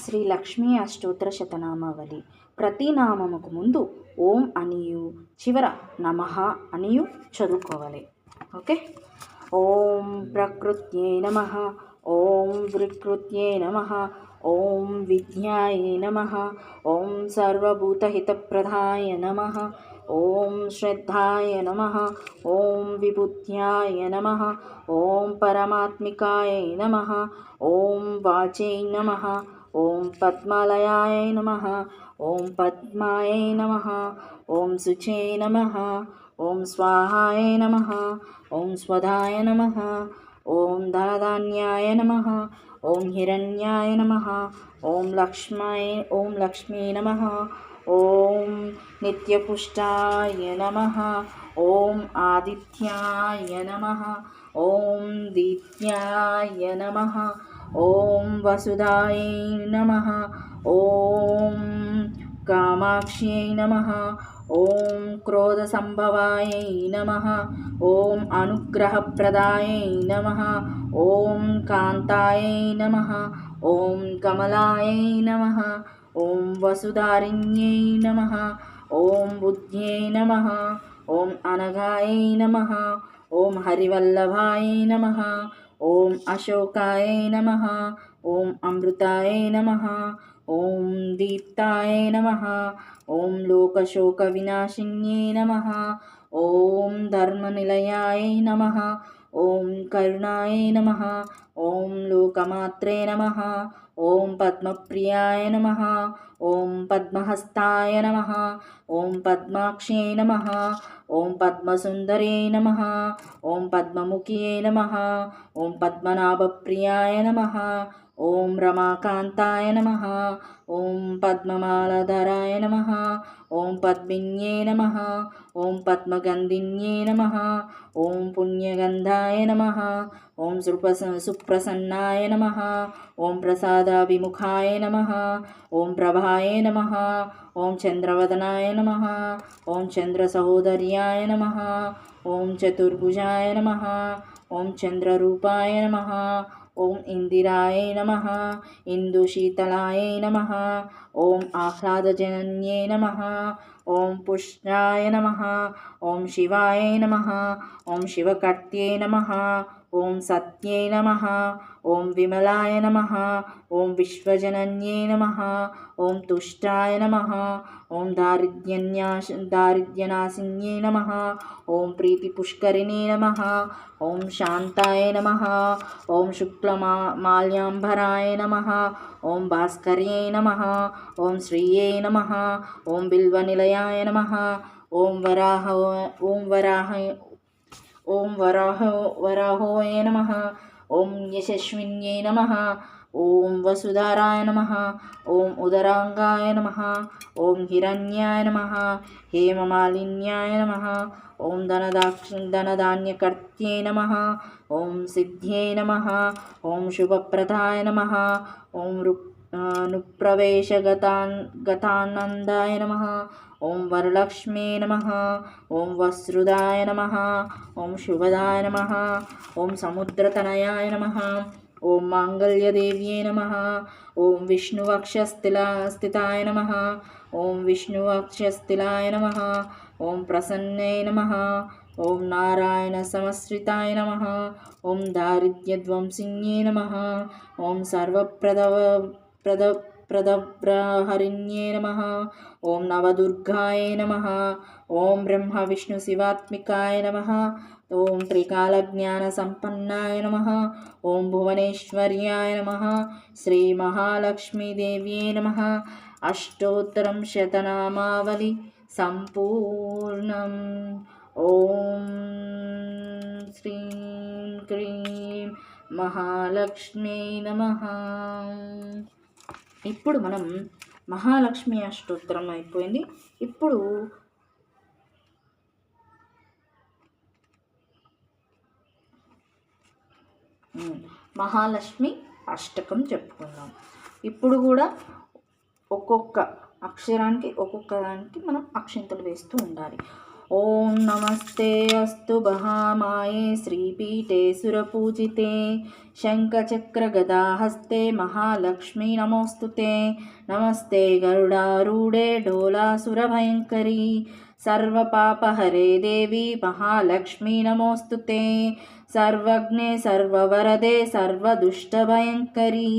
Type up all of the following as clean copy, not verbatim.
శ్రీ లక్ష్మీ అష్టోత్తర శతనామావళి. ప్రతి నామముకు ముందు ఓం అనియు చివర నమః అనియు చదువుకోవాలి. ఓకే. ఓం ప్రకృత్యై నమః, ఓం వికృత్యై నమః, ఓం విద్యాయై నమః, ఓం సర్వభూతహితప్రదాయ నమః, ఓం శ్రద్ధాయ నమః, ఓం విబుద్ధ్యాయ నమః, ఓం పరమాత్మికాయ నమః, ఓం వాచై నమః, ఓం పద్మాలయాయ నమః, ఓం పద్మాయ నమః, ఓం శుచే నమః, ఓం స్వాహాయ నమః, ఓం స్వధాయ నమః, ఓం ధనధాన్యాయ నమః, ఓం హిరణ్యాయ నమః, ఓం లక్ష్మీ నమః, ఓం నిత్యపుష్టాయ నమః, ఓం ఆదిత్యాయ నమః, ఓం దీప్యాయ నమః, ఓం వసుధాయ నమః, ఓం కామాక్ష్యై నమః, ఓం క్రోధసంభవాయ నమః, ఓం అనుగ్రహప్రదాయ నమః, ఓం కాంతాయ నమః, ఓం కమలాయ నమః, ఓం వసుధారిణ్యై నమః, ఓం బుద్ధ్యై నమః, ఓం అనఘాయ నమః, ఓం హరివల్లభాయ నమః, ఓం అశోకాయ నమః, ఓం అమృతాయ నమః, ఓం దీప్తాయ నమః, ఓం లోకశోక వినాశిన్యై నమః, ఓం ధర్మనిలయాయ నమః, ఓం కరుణాయ నమః, ఓం లోకమాత్రే నమః, ఓం పద్మప్రియాయ నమః, ఓం పద్మహస్తాయ నమః, ఓం పద్మాక్షే నమః, ఓం పద్మసుందరే నమః, ఓం పద్మముఖ్యే నమః, ఓం పద్మనాభప్రియాయ నమః, ఓం రమాకాంతాయ నమః, ఓం పద్మమాలధరాయ నమః, ఓం పద్మిన్యే నమః, ఓం పద్మగంధిన్యే నమః, ఓం పుణ్యగంధాయ నమః, ఓం సుప్రసన్నాయ నమః, ఓం ప్రసాదాభిముఖాయ నమః, ఓం ప్రభాయ నమః, ఓం చంద్రవదనాయ నమః, ఓం చంద్రసహోదర్యాయ నమః, ఓం చతుర్భుజాయ నమః, ఓం చంద్రరూపాయ నమః, ఓం ఇందిరాయ నమః, ఇందుశీతలాయ నమః, ఓం ఆహ్లాదజనన్యే నమః, ఓం పుష్టాయ నమః, ఓం శివాయ నమః, ఓం శివకర్త్యై నమః, ఓం సత్యై నమః, ఓం విమలాయ నమః, ఓం విశ్వజనన్యే నమః, ఓం తుష్టాయ నమః, ఓం దారిద్ర్యనాశిన్యే నమః, ఓం ప్రీతిపుష్కరిణే నమః, ఓం శాంతాయ నమః, ఓం శుక్లమాల్యాంబరాయ నమః, ఓం భాస్కర్యై నమః, ఓం శ్రీయై నమః, ఓం బిల్వనిలయాయ నమః, ఓం వరాహోయ నమః, ఓం యశస్విన్యై నమః, ఓం వసుధారాయ నమః, ఓం ఉదరాంగాయ నమః, ఓం హిరణ్యాయ నమః, హేమమాలిన్యాయ నమః, ఓం ధనధాన్యకర్త్యై నమః, ఓం సిద్ధ్యై నమః, ఓం శుభప్రదాయ నమః, ఓం నుప్రవేశగతానందాయ నమః, ఓం వరలక్ష్మే నమః, ఓం వస్త్రుదాయ నమః, ఓం శుభదాయ నమః, ఓం సముద్రతనయాయ నమః, ఓం మాంగళ్యదేవ్యై నమః, ఓం విష్ణువక్షస్థితాయ నమః, ఓం విష్ణువక్షస్థిలాయ నమః, ఓం ప్రసన్నై నమః, ఓం నారాయణ సమశ్రితాయ నమః, ఓం దారిద్ర్యధ్వంసిన్యై నమః, ఓం ప్రదవ్రహరిణ్యే నమః, ఓం నవదుర్గాయ నమః, ఓం బ్రహ్మ విష్ణు శివాత్మికాయ నమః, ఓం త్రికాలజ్ఞానసంపన్నాయ నమః, ఓం భువనేశ్వర్యాయ నమః, శ్రీ మహాలక్ష్మీదేవ్యై నమః. అష్టోత్తరం శతనామావళి సంపూర్ణం. ఓం శ్రీం క్రీం మహాలక్ష్మీ నమః. ఇప్పుడు మనం మహాలక్ష్మి అష్టోత్తరం అయిపోయింది. ఇప్పుడు మహాలక్ష్మి అష్టకం చెప్పుకుందాం. ఇప్పుడు కూడా ఒక్కొక్క అక్షరానికి ఒక్కొక్క దానికి మనం అక్షింతలు వేస్తూ ఉండాలి. ॐ नमस्ते अस्तु महामाये श्रीपीठे सुरपूजिते शङ्खचक्रगदाहस्ते महालक्ष्मी नमोऽस्तु ते। नमस्ते गरुडारूढे ढोलासुरभयङ्करी सर्वपापहरे देवी महालक्ष्मी नमोऽस्तु ते। सर्वज्ञे सर्ववरदे सर्वदुष्टभयङ्करी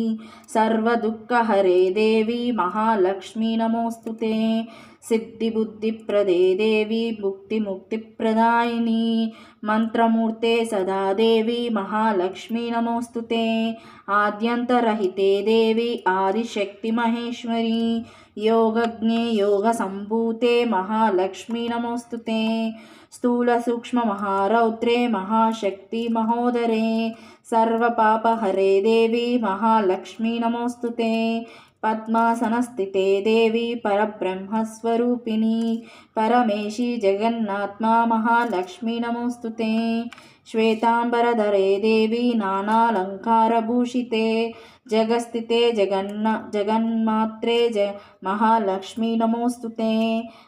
सर्वदुःखहरे देवी महालक्ष्मी नमोऽस्तु ते। सिद्धिबुद्धिप्रदे देवी मुक्तिमुक्तिप्रदायिनी मंत्रमूर्ते सदा देवी महालक्ष्मी नमोऽस्तु ते। आद्यन्तरहिते देवी आदिशक्ति महेश्वरी योगज्ञे योगसम्भूते महालक्ष्मी नमोऽस्तु ते। स्थूलसूक्ष्ममहारौद्रे महाशक्ति महोदरे सर्वपापहरे देवी महालक्ष्मी नमोऽस्तु ते। पद्मासनस्थिते देवी परब्रह्मस्वरूपिणी परमेशी जगन्नात्मा महालक्ष्मी नमोऽस्तु ते। श्वेतांबरधरे देवी नानालङ्कारभूषिते जगस्थिते जगन्मात्रे महालक्ष्मी नमोऽस्तु ते।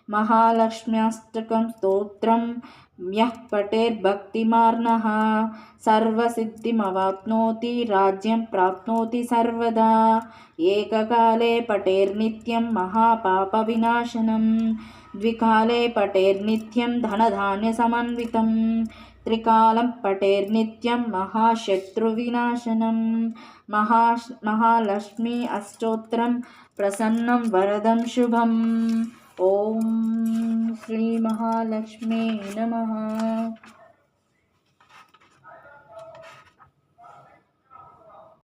महालक्ष्म्याष्टकं स्तोत्रं यः पठेद्भक्तिमार्नः सर्वसिद्धिमवाप्नोति राज्यं प्राप्नोति सर्वदा। एककाले पठेर्नित्यं महापापविनाशनं द्विकाले पठेर्नित्यं धनधान्यसमन्वितं त्रिकालं पठेर्नित्यं महाशत्रुविनाशनं। महालक्ष्मी अष्टोत्तरं प्रसन्नं वरदं शुभम्। ॐ श्रीमहालक्ष्मी नमः।